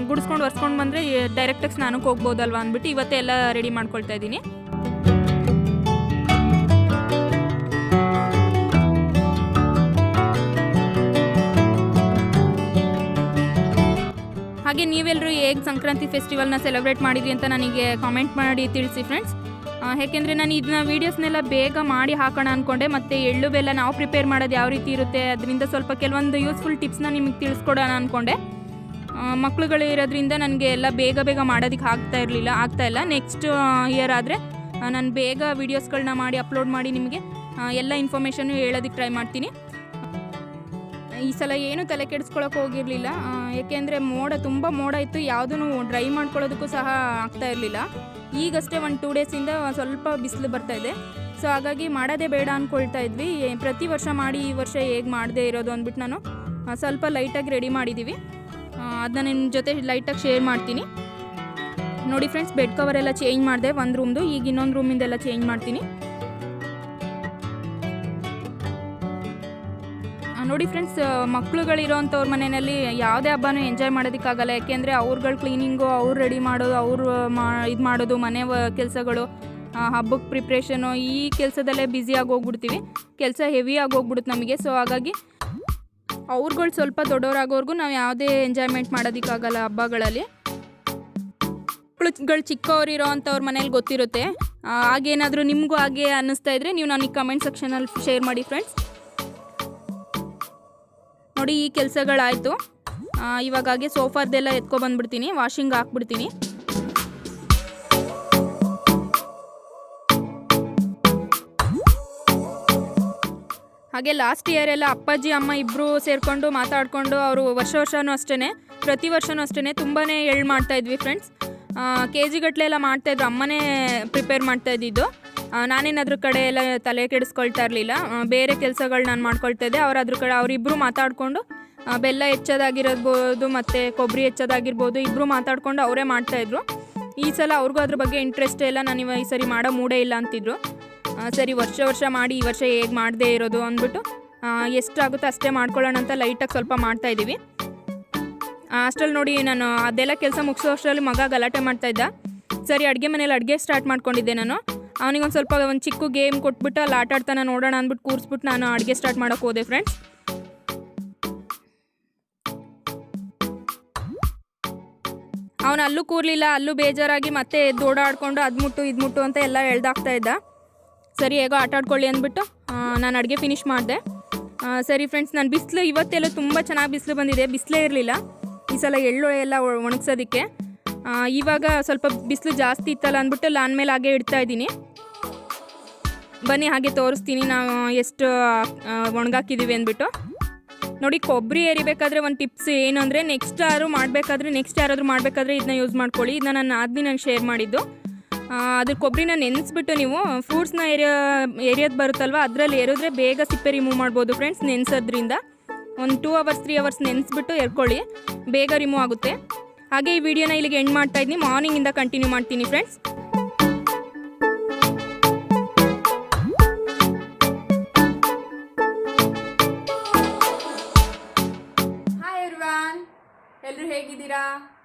ಗುಡಿಸ್ಕೊಂಡು ಒರೆಸ್ಕೊಂಡು ಬಂದರೆ ಡೈರೆಕ್ಟಾಗಿ ಸ್ನಾನಕ್ಕೆ ಹೋಗ್ಬೋದಲ್ವ ಅಂದ್ಬಿಟ್ಟು ಇವತ್ತೇ ಎಲ್ಲ ರೆಡಿ ಮಾಡ್ಕೊಳ್ತಾ ಇದ್ದೀನಿ. ಹಾಗೆ ನೀವೆಲ್ಲರೂ ಹೇಗೆ ಸಂಕ್ರಾಂತಿ ಫೆಸ್ಟಿವಲ್ನ ಸೆಲೆಬ್ರೇಟ್ ಮಾಡಿದ್ರಿ ಅಂತ ನನಗೆ ಕಾಮೆಂಟ್ ಮಾಡಿ ತಿಳಿಸಿ ಫ್ರೆಂಡ್ಸ್. ಯಾಕೆಂದರೆ ನಾನು ಇದನ್ನ ವೀಡಿಯೋಸ್ನೆಲ್ಲ ಬೇಗ ಮಾಡಿ ಹಾಕೋಣ ಅಂದ್ಕೊಂಡೆ. ಮತ್ತು ಎಳ್ಳು ಬೆಲ್ಲ ನಾವು ಪ್ರಿಪೇರ್ ಮಾಡೋದು ಯಾವ ರೀತಿ ಇರುತ್ತೆ ಅದರಿಂದ ಸ್ವಲ್ಪ ಕೆಲವೊಂದು ಯೂಸ್ಫುಲ್ ಟಿಪ್ಸ್ನ ನಿಮಗೆ ತಿಳಿಸ್ಕೊಡೋಣ ಅಂದ್ಕೊಂಡೆ. ಮಕ್ಕಳುಗಳು ಇರೋದ್ರಿಂದ ನನಗೆ ಎಲ್ಲ ಬೇಗ ಮಾಡೋದಕ್ಕೆ ಆಗ್ತಾಯಿಲ್ಲ. ನೆಕ್ಸ್ಟ್ ಇಯರ್ ಆದರೆ ನಾನು ಬೇಗ ವೀಡಿಯೋಸ್ಗಳನ್ನ ಮಾಡಿ ಅಪ್ಲೋಡ್ ಮಾಡಿ ನಿಮಗೆ ಎಲ್ಲ ಇನ್ಫಾರ್ಮೇಷನ್ನು ಹೇಳೋದಕ್ಕೆ ಟ್ರೈ ಮಾಡ್ತೀನಿ. ಈ ಸಲ ಏನು ತಲೆ ಕೆಡಿಸ್ಕೊಳ್ಳೋಕೆ ಹೋಗಿರಲಿಲ್ಲ. ಏಕೆಂದರೆ ತುಂಬ ಮೋಡ ಇತ್ತು. ಯಾವುದೂ ಡ್ರೈ ಮಾಡ್ಕೊಳ್ಳೋದಕ್ಕೂ ಸಹ ಆಗ್ತಾ ಇರಲಿಲ್ಲ. ಈಗಷ್ಟೇ 1-2 ಡೇಸಿಂದ ಸ್ವಲ್ಪ ಬಿಸಿಲು ಬರ್ತಾಯಿದೆ. ಸೊ ಹಾಗಾಗಿ ಮಾಡೋದೇ ಬೇಡ ಅಂದ್ಕೊಳ್ತಾ ಇದ್ವಿ. ಪ್ರತಿ ವರ್ಷ ಮಾಡಿ ಈ ವರ್ಷ ಹೇಗೆ ಮಾಡದೇ ಇರೋದು ಅಂದ್ಬಿಟ್ಟು ನಾನು ಸ್ವಲ್ಪ ಲೈಟಾಗಿ ರೆಡಿ ಮಾಡಿದ್ದೀವಿ. ಅದನ್ನ ನಿಮ್ಮ ಜೊತೆ ಲೈಟಾಗಿ ಶೇರ್ ಮಾಡ್ತೀನಿ. ನೋಡಿ ಫ್ರೆಂಡ್ಸ್, ಬೆಡ್ ಕವರ್ ಎಲ್ಲ ಚೇಂಜ್ ಮಾಡಿದೆ ಒಂದು ರೂಮ್ದು. ಈಗ ಇನ್ನೊಂದು ರೂಮಿಂದೆಲ್ಲ ಚೇಂಜ್ ಮಾಡ್ತೀನಿ. ನೋಡಿ ಫ್ರೆಂಡ್ಸ್, ಮಕ್ಳುಗಳಿರೋಂಥವ್ರ ಮನೆಯಲ್ಲಿ ಯಾವುದೇ ಹಬ್ಬನೂ ಎಂಜಾಯ್ ಮಾಡೋದಕ್ಕಾಗಲ್ಲ. ಯಾಕೆಂದರೆ ಅವ್ರುಗಳ ಕ್ಲೀನಿಂಗು, ಅವ್ರು ರೆಡಿ ಮಾಡೋದು, ಇದು ಮಾಡೋದು, ಮನೆ ಕೆಲಸಗಳು, ಹಬ್ಬಕ್ಕೆ ಪ್ರಿಪ್ರೇಷನು, ಈ ಕೆಲಸದಲ್ಲೇ ಬ್ಯುಸಿಯಾಗಿ ಹೋಗ್ಬಿಡ್ತೀವಿ. ಕೆಲಸ ಹೆವಿಯಾಗಿ ಹೋಗ್ಬಿಡುತ್ತೆ ನಮಗೆ. ಸೊ ಹಾಗಾಗಿ ಅವ್ರುಗಳು ಸ್ವಲ್ಪ ದೊಡ್ಡವರಾಗೋರ್ಗೂ ನಾವು ಯಾವುದೇ ಎಂಜಾಯ್ಮೆಂಟ್ ಮಾಡೋದಕ್ಕಾಗಲ್ಲ ಹಬ್ಬಗಳಲ್ಲಿ. ಮಕ್ಕಳುಗಳು ಚಿಕ್ಕವರಿರೋ ಅಂಥವ್ರ ಮನೇಲಿ ಗೊತ್ತಿರುತ್ತೆ. ಹಾಗೇನಾದರೂ ನಿಮಗೂ ಹಾಗೆ ಅನ್ನಿಸ್ತಾ ಇದ್ದರೆ ನೀವು ನನಗೆ ಕಮೆಂಟ್ ಸೆಕ್ಷನಲ್ಲಿ ಶೇರ್ ಮಾಡಿ ಫ್ರೆಂಡ್ಸ್. ನೋಡಿ, ಈ ಕೆಲಸಗಳಾಯಿತು. ಇವಾಗಾಗೆ ಸೋಫಾದ್ದೆಲ್ಲ ಎತ್ಕೊಬಂದ್ಬಿಡ್ತೀನಿ, ವಾಷಿಂಗ್ ಹಾಕ್ಬಿಡ್ತೀನಿ. ಹಾಗೆ ಲಾಸ್ಟ್ ಇಯರ್ ಎಲ್ಲ ಅಪ್ಪಾಜಿ ಅಮ್ಮ ಇಬ್ಬರು ಸೇರಿಕೊಂಡು ಮಾತಾಡಿಕೊಂಡು ಅವರು ವರ್ಷವೂ ಅಷ್ಟೇ, ಪ್ರತಿ ವರ್ಷವೂ ಅಷ್ಟೇ ತುಂಬಾ ಎಳ್ಳು ಮಾಡ್ತಾಯಿದ್ವಿ ಫ್ರೆಂಡ್ಸ್. KG ಗಟ್ಟಲೆ ಎಲ್ಲ ಮಾಡ್ತಾಯಿದ್ರು, ಅಮ್ಮನೇ ಪ್ರಿಪೇರ್ ಮಾಡ್ತಾಯಿದ್ದಿದ್ದು. ನಾನೇನು ಅದ್ರ ಕಡೆ ಎಲ್ಲ ತಲೆ ಕೆಡಿಸ್ಕೊಳ್ತಾ ಇರಲಿಲ್ಲ, ಬೇರೆ ಕೆಲಸಗಳು ನಾನು ಮಾಡ್ಕೊಳ್ತಾ ಇದ್ದೆ. ಅವ್ರು ಅದ್ರ ಕಡೆ ಅವರಿಬ್ಬರು ಮಾತಾಡಿಕೊಂಡು ಬೆಲ್ಲ ಹೆಚ್ಚೋದಾಗಿರ್ಬೋದು ಮತ್ತು ಕೊಬ್ಬರಿ ಹೆಚ್ಚೋದಾಗಿರ್ಬೋದು ಇಬ್ಬರು ಮಾತಾಡಿಕೊಂಡು ಅವರೇ ಮಾಡ್ತಾಯಿದ್ರು. ಈ ಸಲ ಅವ್ರಿಗೂ ಅದ್ರ ಬಗ್ಗೆ ಇಂಟ್ರೆಸ್ಟೇ ಇಲ್ಲ, ನಾನು ಈ ಸರಿ ಮಾಡೋ ಮೂಡೇ ಇಲ್ಲ ಅಂತಿದ್ರು. ಸರಿ ವರ್ಷ ಮಾಡಿ ಈ ವರ್ಷ ಹೇಗೆ ಮಾಡದೇ ಇರೋದು ಅಂದ್ಬಿಟ್ಟು ಎಷ್ಟಾಗುತ್ತೋ ಅಷ್ಟೇ ಮಾಡ್ಕೊಳ್ಳೋಣ ಅಂತ ಲೈಟಾಗಿ ಸ್ವಲ್ಪ ಮಾಡ್ತಾಯಿದ್ದೀವಿ. ಅಷ್ಟರಲ್ಲಿ ನೋಡಿ ನಾನು ಅದೆಲ್ಲ ಕೆಲಸ ಮುಗಿಸೋ ಅಷ್ಟರಲ್ಲಿ ಮಗ ಗಲಾಟೆ ಮಾಡ್ತಾಯಿದ್ದ. ಸರಿ ಅಡುಗೆ ಮನೇಲಿ ಅಡುಗೆ ಸ್ಟಾರ್ಟ್ ಮಾಡ್ಕೊಂಡಿದ್ದೆ ನಾನು. ಅವನಿಗೊಂದು ಸ್ವಲ್ಪ ಒಂದು ಚಿಕ್ಕ ಗೇಮ್ ಕೊಟ್ಬಿಟ್ಟು ಅಲ್ಲಿ ಆಟ ಆಡ್ತಾನೆ ನೋಡೋಣ ಅಂದ್ಬಿಟ್ಟು ಕೂರಿಸ್ಬಿಟ್ಟು ನಾನು ಅಡುಗೆ ಸ್ಟಾರ್ಟ್ ಮಾಡೋಕ್ಕೆ ಹೋದೆ ಫ್ರೆಂಡ್ಸ್. ಅವನು ಅಲ್ಲೂ ಕೂರಲಿಲ್ಲ, ಅಲ್ಲೂ ಬೇಜಾರಾಗಿ ಮತ್ತೆ ದೋಡಾಡ್ಕೊಂಡು ಅದು ಮುಟ್ಟು ಇದು ಮುಟ್ಟು ಅಂತ ಎಲ್ಲ ಎಳ್ದಾಗ್ತಾ ಇದ್ದ. ಸರಿ ಹೇಗೋ ಆಟ ಆಡ್ಕೊಳ್ಳಿ ಅಂದ್ಬಿಟ್ಟು ನಾನು ಅಡುಗೆ ಫಿನಿಷ್ ಮಾಡಿದೆ. ಸರಿ ಫ್ರೆಂಡ್ಸ್, ನಾನು ಬಿಸಿಲು ಇವತ್ತೆಲ್ಲ ತುಂಬ ಚೆನ್ನಾಗಿ ಬಿಸಿಲು ಬಂದಿದೆ, ಬಿಸಿಲೇ ಇರಲಿಲ್ಲ ಈ ಸಲ ಎಳ್ಳು ಎಲ್ಲ ಒಣಗ್ಸೋದಕ್ಕೆ. ಇವಾಗ ಸ್ವಲ್ಪ ಬಿಸಿಲು ಜಾಸ್ತಿ ಇತ್ತಲ್ಲ ಅಂದ್ಬಿಟ್ಟು ಲಾನ್ ಮೇಲೆ ಹಾಗೆ ಇಡ್ತಾ ಇದ್ದೀನಿ. ಬನ್ನಿ ಹಾಗೆ ತೋರಿಸ್ತೀನಿ ನಾವು ಎಷ್ಟು ಒಣಗಾಕಿದ್ದೀವಿ ಅಂದ್ಬಿಟ್ಟು. ನೋಡಿ, ಕೊಬ್ಬರಿ ಏರಿಬೇಕಾದ್ರೆ ಒಂದು ಟಿಪ್ಸ್ ಏನು ಅಂದರೆ ನೆಕ್ಸ್ಟ್ ಯಾರಾದರೂ ಮಾಡಬೇಕಾದ್ರೆ ಇದನ್ನ ಯೂಸ್ ಮಾಡ್ಕೊಳ್ಳಿ. ಇದನ್ನ ನಾನು ಆದ್ಮೇಲೆ ಶೇರ್ ಮಾಡಿದ್ದು. ಅದ್ರ ಕೊಬ್ಬರಿನ ನೆನೆಸ್ಬಿಟ್ಟು ನೀವು ಫ್ರೂಟ್ಸ್ನ ಏರಿಯೋದು ಬರುತ್ತಲ್ವ, ಅದರಲ್ಲಿ ಏರಿದ್ರೆ ಬೇಗ ಸಿಪ್ಪೆ ರಿಮೂವ್ ಮಾಡ್ಬೋದು ಫ್ರೆಂಡ್ಸ್. ನೆನೆಸೋದ್ರಿಂದ ಒಂದು 2 hours 3 hours ನೆನೆಸ್ಬಿಟ್ಟು ಎರ್ಕೊಳ್ಳಿ, ಬೇಗ ರಿಮೂವ್ ಆಗುತ್ತೆ. ಹಾಗೆ ಈ ವಿಡಿಯೋನ ಇಲ್ಲಿಗೆ ಎಂಡ್ ಮಾಡ್ತಾ ಇದ್ದೀನಿ, ಮಾರ್ನಿಂಗಿಂದ ಕಂಟಿನ್ಯೂ ಮಾಡ್ತೀನಿ ಫ್ರೆಂಡ್ಸ್. ಹಾಯ್ ಎವ್ರಿವನ್, ಎಲ್ಲರೂ ಹೇಗಿದ್ದೀರಾ?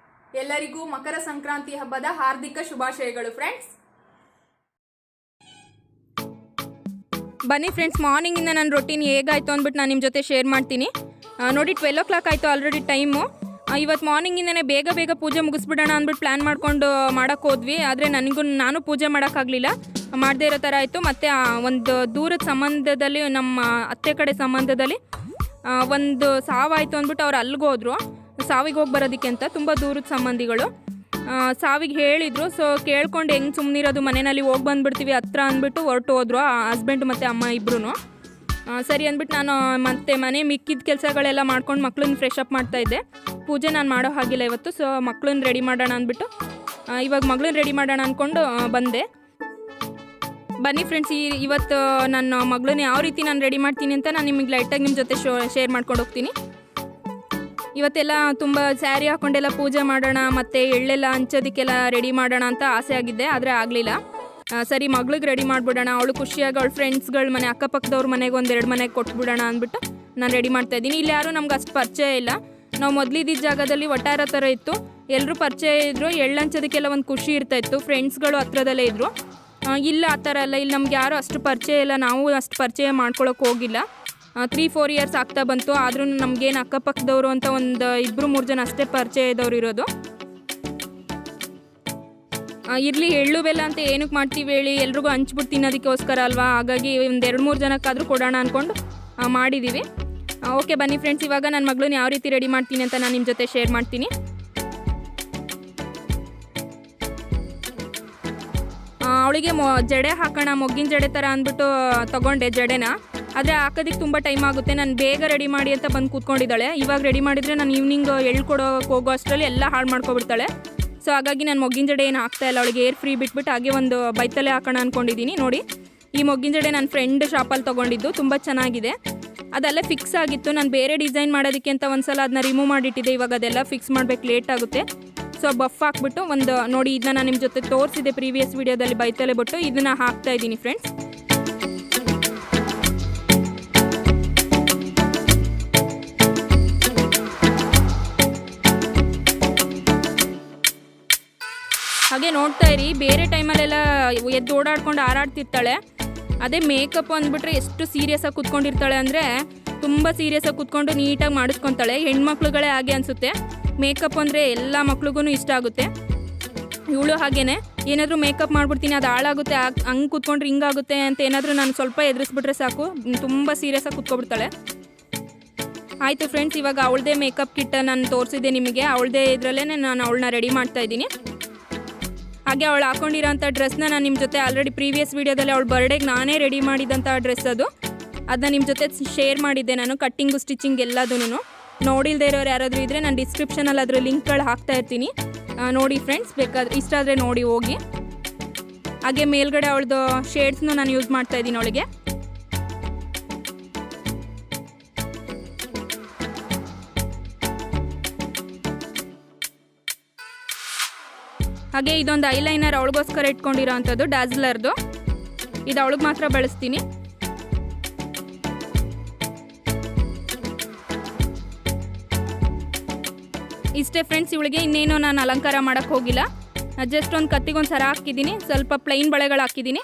ಎಲ್ಲರಿಗೂ ಮಕರ ಸಂಕ್ರಾಂತಿ ಹಬ್ಬದ ಹಾರ್ದಿಕ ಶುಭಾಶಯಗಳು ಫ್ರೆಂಡ್ಸ್. ಬನ್ನಿ ಫ್ರೆಂಡ್ಸ್, ಮಾರ್ನಿಂಗಿಂದ ನನ್ನ ರೊಟೀನ್ ಹೇಗಾಯಿತು ಅಂದ್ಬಿಟ್ಟು ನಾನು ನಿಮ್ಮ ಜೊತೆ ಶೇರ್ ಮಾಡ್ತೀನಿ. ನೋಡಿ 12 o'clock ಆಯಿತು ಆಲ್ರೆಡಿ ಟೈಮು. ಇವತ್ತು ಮಾರ್ನಿಂಗಿಂದನೇ ಬೇಗ ಪೂಜೆ ಮುಗಿಸ್ಬಿಡೋಣ ಅಂದ್ಬಿಟ್ಟು ಪ್ಲ್ಯಾನ್ ಮಾಡ್ಕೊಂಡು ಮಾಡೋಕ್ಕೆ ಹೋದ್ವಿ. ಆದರೆ ನಾನು ಪೂಜೆ ಮಾಡೋಕ್ಕಾಗಲಿಲ್ಲ, ಮಾಡದೇ ಇರೋ ಥರ ಆಯಿತು. ಮತ್ತು ಒಂದು ದೂರದ ಸಂಬಂಧದಲ್ಲಿ, ನಮ್ಮ ಅತ್ತೆ ಕಡೆ ಸಂಬಂಧದಲ್ಲಿ ಒಂದು ಸಾವಾಯಿತು ಅಂದ್ಬಿಟ್ಟು ಅವ್ರು ಅಲ್ಲಿಗೆ ಹೋದರು, ಸಾವಿಗೆ ಹೋಗಿ ಬರೋದಕ್ಕೆ ಅಂತ. ತುಂಬ ದೂರದ ಸಂಬಂಧಿಗಳು ಸಾವಿಗೆ ಹೇಳಿದರು. ಸೊ ಕೇಳ್ಕೊಂಡು ಹೆಂಗೆ ಸುಮ್ಮನಿರೋದು, ಮನೆಯಲ್ಲಿ ಹೋಗಿ ಬಂದುಬಿಡ್ತೀವಿ ಹತ್ರ ಅಂದ್ಬಿಟ್ಟು ಹೊರಟು ಹೋದ್ರು ಹಸ್ಬೆಂಡ್ ಮತ್ತು ಅಮ್ಮ ಇಬ್ಬರೂ. ಸರಿ ಅಂದ್ಬಿಟ್ಟು ನಾನು ಮತ್ತೆ ಮನೆ ಮಿಕ್ಕಿದ ಕೆಲಸಗಳೆಲ್ಲ ಮಾಡ್ಕೊಂಡು ಮಕ್ಳನ್ನ ಫ್ರೆಶ್ ಅಪ್ ಮಾಡ್ತಾಯಿದ್ದೆ. ಪೂಜೆ ನಾನು ಮಾಡೋ ಹಾಗಿಲ್ಲ ಇವತ್ತು. ಸೊ ಮಕ್ಳನ್ನ ರೆಡಿ ಮಾಡೋಣ ಅಂದ್ಬಿಟ್ಟು ಇವಾಗ ಮಗಳನ್ನ ರೆಡಿ ಮಾಡೋಣ ಅಂದ್ಕೊಂಡು ಬಂದೆ. ಬನ್ನಿ ಫ್ರೆಂಡ್ಸ್, ಇವತ್ತು ನನ್ನ ಮಗಳನ್ನ ಯಾವ ರೀತಿ ನಾನು ರೆಡಿ ಮಾಡ್ತೀನಿ ಅಂತ ನಾನು ನಿಮಗೆ ಲೈಟಾಗಿ ನಿಮ್ಮ ಜೊತೆ ಶೇರ್ ಮಾಡ್ಕೊಂಡು ಹೋಗ್ತೀನಿ. ಇವತ್ತೆಲ್ಲ ತುಂಬ ಸ್ಯಾರಿ ಹಾಕ್ಕೊಂಡೆಲ್ಲ ಪೂಜೆ ಮಾಡೋಣ ಮತ್ತು ಎಳ್ಳೆಲ್ಲ ಹಂಚೋದಕ್ಕೆಲ್ಲ ರೆಡಿ ಮಾಡೋಣ ಅಂತ ಆಸೆ ಆಗಿದ್ದೆ, ಆದರೆ ಆಗಲಿಲ್ಲ. ಸರಿ ಮಗಳಿಗೆ ರೆಡಿ ಮಾಡಿಬಿಡೋಣ, ಅವಳು ಖುಷಿಯಾಗಿ ಅವಳು ಫ್ರೆಂಡ್ಸ್ಗಳ ಮನೆ, ಅಕ್ಕಪಕ್ಕದವ್ರ ಮನೆಗೆ 1-2 ಮನೆಗೆ ಕೊಟ್ಬಿಡೋಣ ಅಂದ್ಬಿಟ್ಟು ನಾನು ರೆಡಿ ಮಾಡ್ತಾಯಿದ್ದೀನಿ. ಇಲ್ಲಿ ಯಾರೂ ನಮ್ಗೆ ಅಷ್ಟು ಪರಿಚಯ ಇಲ್ಲ, ನಾವು ಮೊದಲಿದ್ದ ಜಾಗದಲ್ಲಿ ಒಟ್ಟಾರ ಥರ ಇತ್ತು, ಎಲ್ಲರೂ ಪರಿಚಯ ಇದ್ದರು, ಎಳ್ಳು ಹಂಚೋದಕ್ಕೆಲ್ಲ ಒಂದು ಖುಷಿ ಇರ್ತಾಯಿತ್ತು, ಫ್ರೆಂಡ್ಸ್ಗಳು ಹತ್ರದಲ್ಲೇ ಇದ್ದರು. ಇಲ್ಲ ಆ ಥರ ಅಲ್ಲ, ಇಲ್ಲಿ ನಮ್ಗೆ ಯಾರೂ ಅಷ್ಟು ಪರಿಚಯ ಇಲ್ಲ, ನಾವು ಅಷ್ಟು ಪರಿಚಯ ಮಾಡ್ಕೊಳಕ್ಕೆ ಹೋಗಿಲ್ಲ. 3-4 years ಆಗ್ತಾ ಬಂತು, ಆದ್ರೂ ನಮಗೇನು ಅಕ್ಕಪಕ್ಕದವರು ಅಂತ ಒಂದು 2-3 ಜನ ಅಷ್ಟೇ ಪರಿಚಯ ಇದ್ದವ್ರು ಇರೋದು. ಇರಲಿ, ಎಳ್ಳು ಬೆಲ್ಲ ಅಂತ ಏನಕ್ಕೆ ಮಾಡ್ತೀವಿ ಹೇಳಿ, ಎಲ್ರಿಗೂ ಹಂಚ್ಬಿಟ್ಟು ತಿನ್ನೋದಕ್ಕೋಸ್ಕರ ಅಲ್ವಾ, ಹಾಗಾಗಿ ಒಂದು 2-3 ಜನಕ್ಕಾದರೂ ಕೊಡೋಣ ಅಂದ್ಕೊಂಡು ಮಾಡಿದ್ದೀವಿ. ಓಕೆ ಬನ್ನಿ ಫ್ರೆಂಡ್ಸ್, ಇವಾಗ ನನ್ನ ಮಗಳನ್ನ ಯಾವ ರೀತಿ ರೆಡಿ ಮಾಡ್ತೀನಿ ಅಂತ ನಾನು ನಿಮ್ಮ ಜೊತೆ ಶೇರ್ ಮಾಡ್ತೀನಿ. ಅವಳಿಗೆ ಜಡೆ ಹಾಕೋಣ, ಮೊಗ್ಗಿನ ಜಡೆ ಥರ ಅಂದ್ಬಿಟ್ಟು ತೊಗೊಂಡೆ ಜಡೆನ. ಆದರೆ ಹಾಕೋದಕ್ಕೆ ತುಂಬ ಟೈಮ್ ಆಗುತ್ತೆ, ನಾನು ಬೇಗ ರೆಡಿ ಮಾಡಿ ಅಂತ ಬಂದು ಕೂತ್ಕೊಂಡಿದ್ದಾಳೆ. ಇವಾಗ ರೆಡಿ ಮಾಡಿದರೆ ನಾನು ಈವ್ನಿಂಗ್ ಎಳ್ಳು ಕೊಡೋಕೆ ಹೋಗೋ ಅಷ್ಟರಲ್ಲಿ ಎಲ್ಲ ಹಾಳು ಮಾಡ್ಕೊಬಿಡ್ತಾಳೆ. ಸೊ ಹಾಗಾಗಿ ನಾನು ಮೊಗ್ಗಿನ ಜಡೆ ಏನು ಹಾಕ್ತಾಯಿಲ್ಲ, ಅವಳಿಗೆ ಏರ್ ಫ್ರೀ ಬಿಟ್ಬಿಟ್ಟು ಹಾಗೆ ಒಂದು ಬೈತಲೆ ಹಾಕೋಣ ಅಂದ್ಕೊಂಡಿದ್ದೀನಿ. ನೋಡಿ, ಈ ಮೊಗ್ಗಿನ ಜಡೆ ನನ್ನ ಫ್ರೆಂಡ್ ಶಾಪಲ್ಲಿ ತೊಗೊಂಡಿದ್ದು, ತುಂಬ ಚೆನ್ನಾಗಿದೆ. ಅದೆಲ್ಲ ಫಿಕ್ಸ್ ಆಗಿತ್ತು, ನಾನು ಬೇರೆ ಡಿಸೈನ್ ಮಾಡೋದಕ್ಕೆ ಅಂತ ಒಂದು ಸಲ ಅದನ್ನ ರಿಮೂವ್ ಮಾಡಿಟ್ಟಿದ್ದೆ. ಇವಾಗ ಅದೆಲ್ಲ ಫಿಕ್ಸ್ ಮಾಡಬೇಕು, ಲೇಟ್ ಆಗುತ್ತೆ. ಸೊ ಬಫ್ ಹಾಕ್ಬಿಟ್ಟು ಒಂದು ನೋಡಿ, ಇದನ್ನ ನಾನು ನಿಮ್ಮ ಜೊತೆ ತೋರಿಸಿದೆ ಪ್ರೀವಿಯಸ್ ವೀಡಿಯೋದಲ್ಲಿ, ಬೈತಲೆ ಬಿಟ್ಟು ಇದನ್ನು ಹಾಕ್ತಾಯಿದ್ದೀನಿ ಫ್ರೆಂಡ್ಸ್. ಹಾಗೆ ನೋಡ್ತಾ ಇರಿ, ಬೇರೆ ಟೈಮಲ್ಲೆಲ್ಲ ಎದ್ದು ಓಡಾಡ್ಕೊಂಡು ಹಾರಾಡ್ತಿರ್ತಾಳೆ. ಅದೇ ಮೇಕಪ್ ಅಂದ್ಬಿಟ್ರೆ ಎಷ್ಟು ಸೀರಿಯಸ್ಸಾಗಿ ಕೂತ್ಕೊಂಡಿರ್ತಾಳೆ ಅಂದರೆ, ತುಂಬ ಸೀರಿಯಸ್ಸಾಗಿ ಕೂತ್ಕೊಂಡು ನೀಟಾಗಿ ಮಾಡಿಸ್ಕೊತಾಳೆ. ಹೆಣ್ಮಕ್ಳುಗಳೇ ಹಾಗೆ ಅನಿಸುತ್ತೆ, ಮೇಕಪ್ ಅಂದರೆ ಎಲ್ಲ ಮಕ್ಳಿಗೂ ಇಷ್ಟ ಆಗುತ್ತೆ. ಇವಳು ಹಾಗೇ ಏನಾದರೂ ಮೇಕಪ್ ಮಾಡಿಬಿಡ್ತೀನಿ, ಅದು ಹಾಳಾಗುತ್ತೆ, ಹಂಗೆ ಕೂತ್ಕೊಂಡ್ರೆ ಹಿಂಗಾಗುತ್ತೆ ಅಂತ ಏನಾದರೂ ನಾನು ಸ್ವಲ್ಪ ಎದುರಿಸ್ಬಿಟ್ರೆ ಸಾಕು, ತುಂಬ ಸೀರಿಯಸ್ಸಾಗಿ ಕೂತ್ಕೊಬಿಡ್ತಾಳೆ. ಆಯಿತು ಫ್ರೆಂಡ್ಸ್, ಇವಾಗ ಅವಳದೇ ಮೇಕಪ್ ಕಿಟ್ ನಾನು ತೋರಿಸಿದ್ದೆ ನಿಮಗೆ, ಅವಳದೇ ಇದರಲ್ಲೇ ನಾನು ಅವಳನ್ನ ರೆಡಿ ಮಾಡ್ತಾಯಿದ್ದೀನಿ. ಹಾಗೆ ಅವಳು ಹಾಕೊಂಡಿರೋಂಥ ಡ್ರೆಸ್ನ ನಾನು ನಿಮ್ಮ ಜೊತೆ ಆಲ್ರೆಡಿ ಪ್ರೀವಿಯಸ್ ವೀಡಿಯೋದಲ್ಲಿ ಅವಳು ಬರ್ಡೇಗೆ ನಾನೇ ರೆಡಿ ಮಾಡಿದಂಥ ಡ್ರೆಸ್ ಅದು. ಅದನ್ನ ನಿಮ್ಮ ಜೊತೆ ಶೇರ್ ಮಾಡಿದ್ದೆ ನಾನು, ಕಟ್ಟಿಂಗು ಸ್ಟಿಚಿಂಗ್ ಎಲ್ಲದೂ. ನೋಡಿಲ್ದೇ ಇರೋರು ಯಾರಾದರೂ ಇದ್ದರೆ ನಾನು ಡಿಸ್ಕ್ರಿಪ್ಷನಲ್ಲಿ ಅದರ ಲಿಂಕ್ಗಳು ಹಾಕ್ತಾ ಇರ್ತೀನಿ, ನೋಡಿ ಫ್ರೆಂಡ್ಸ್. ಬೇಕಾದ್ರೆ ಇಷ್ಟ ಆದರೆ ನೋಡಿ ಹೋಗಿ. ಹಾಗೆ ಮೇಲ್ಗಡೆ ಅವಳದು ಶೇಡ್ಸ್ನು ನಾನು ಯೂಸ್ ಮಾಡ್ತಾ ಇದ್ದೀನಿ ಅವಳಿಗೆ. ಹಾಗೆ ಇದೊಂದು ಐಲೈನರ್ ಅವಳಿಗೋಸ್ಕರ ಇಟ್ಕೊಂಡಿರೋ ಅಂಥದ್ದು ಡಾಜ್ಲರ್ದು, ಇದು ಅವಳಿಗೆ ಮಾತ್ರ ಬಳಸ್ತೀನಿ. ಇಷ್ಟೇ ಫ್ರೆಂಡ್ಸ್, ಇವಳಿಗೆ ಇನ್ನೇನೋ ನಾನು ಅಲಂಕಾರ ಮಾಡೋಕ್ಕೆ ಹೋಗಿಲ್ಲ. ಜಸ್ಟ್ ಒಂದು ಕತ್ತಿಗೊಂದು ಸರ ಹಾಕಿದ್ದೀನಿ, ಸ್ವಲ್ಪ ಪ್ಲೈನ್ ಬಳೆಗಳು ಹಾಕಿದ್ದೀನಿ.